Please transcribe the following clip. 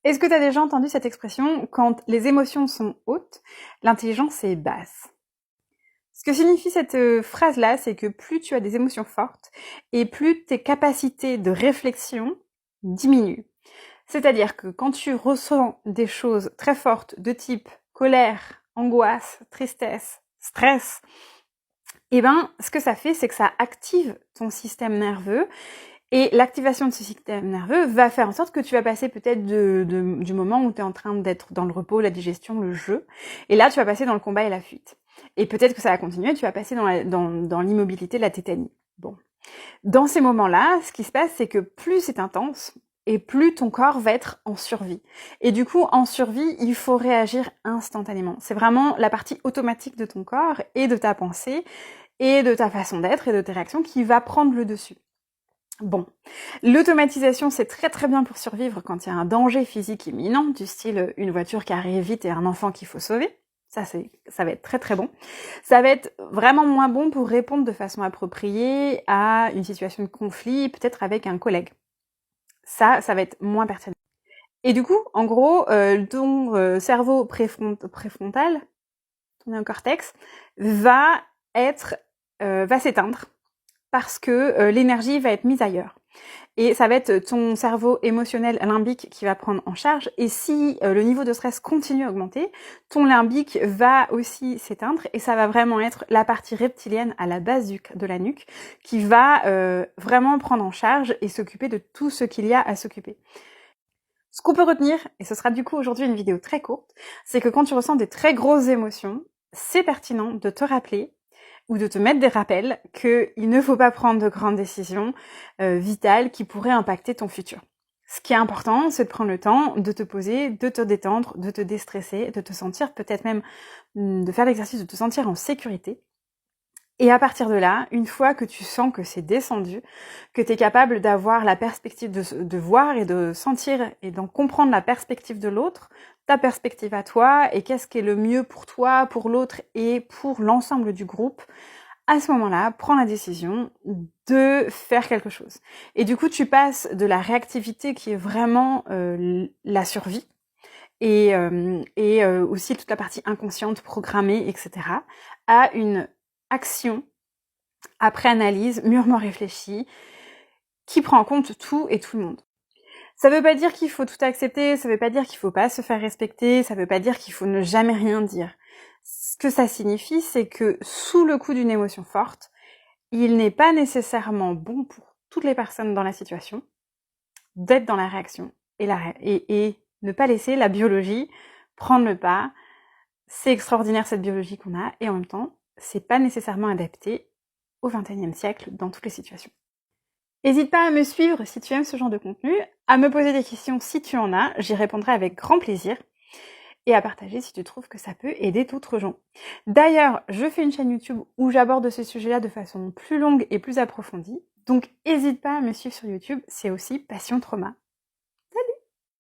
Est-ce que tu as déjà entendu cette expression? Quand les émotions sont hautes, l'intelligence est basse. Ce que signifie cette phrase-là, c'est que plus tu as des émotions fortes et plus tes capacités de réflexion diminuent. C'est-à-dire que quand tu ressens des choses très fortes de type colère, angoisse, tristesse, stress, eh ben, ce que ça fait, c'est que ça active ton système nerveux. Et l'activation de ce système nerveux va faire en sorte que tu vas passer peut-être du moment où tu es en train d'être dans le repos, la digestion, le jeu. Et là, tu vas passer dans le combat et la fuite. Et peut-être que ça va continuer, tu vas passer dans l'immobilité, la tétanie. Bon. Dans ces moments-là, ce qui se passe, c'est que plus c'est intense, et plus ton corps va être en survie. Et du coup, en survie, il faut réagir instantanément. C'est vraiment la partie automatique de ton corps et de ta pensée et de ta façon d'être et de tes réactions qui va prendre le dessus. Bon, l'automatisation, c'est très très bien pour survivre quand il y a un danger physique imminent, du style une voiture qui arrive vite et un enfant qu'il faut sauver. Ça va être très très bon. Ça va être vraiment moins bon pour répondre de façon appropriée à une situation de conflit, peut-être avec un collègue. Ça va être moins pertinent. Et du coup, en gros, ton cerveau préfrontal, ton néocortex, va s'éteindre parce que l'énergie va être mise ailleurs. Et ça va être ton cerveau émotionnel limbique qui va prendre en charge. Et si le niveau de stress continue à augmenter, ton limbique va aussi s'éteindre. Et ça va vraiment être la partie reptilienne à la base de la nuque qui va vraiment prendre en charge et s'occuper de tout ce qu'il y a à s'occuper. Ce qu'on peut retenir, et ce sera du coup aujourd'hui une vidéo très courte, c'est que quand tu ressens des très grosses émotions, c'est pertinent de te rappeler ou de te mettre des rappels qu'il ne faut pas prendre de grandes décisions vitales qui pourraient impacter ton futur. Ce qui est important, c'est de prendre le temps de te poser, de te détendre, de te déstresser, de te sentir peut-être même, de faire l'exercice de te sentir en sécurité. Et à partir de là, une fois que tu sens que c'est descendu, que tu es capable d'avoir la perspective de voir et de sentir et d'en comprendre la perspective de l'autre, ta perspective à toi et qu'est-ce qui est le mieux pour toi, pour l'autre et pour l'ensemble du groupe, à ce moment-là, prends la décision de faire quelque chose. Et du coup, tu passes de la réactivité qui est vraiment la survie et aussi toute la partie inconsciente, programmée, etc., à une action après analyse, mûrement réfléchie, qui prend en compte tout et tout le monde. Ça veut pas dire qu'il faut tout accepter, ça veut pas dire qu'il faut pas se faire respecter, ça veut pas dire qu'il faut ne jamais rien dire. Ce que ça signifie, c'est que sous le coup d'une émotion forte, il n'est pas nécessairement bon pour toutes les personnes dans la situation d'être dans la réaction et ne pas laisser la biologie prendre le pas. C'est extraordinaire cette biologie qu'on a et en même temps, c'est pas nécessairement adapté au XXIe siècle dans toutes les situations. N'hésite pas à me suivre si tu aimes ce genre de contenu, à me poser des questions si tu en as, j'y répondrai avec grand plaisir, et à partager si tu trouves que ça peut aider d'autres gens. D'ailleurs, je fais une chaîne YouTube où j'aborde ce sujet-là de façon plus longue et plus approfondie, donc n'hésite pas à me suivre sur YouTube, c'est aussi Passion Trauma.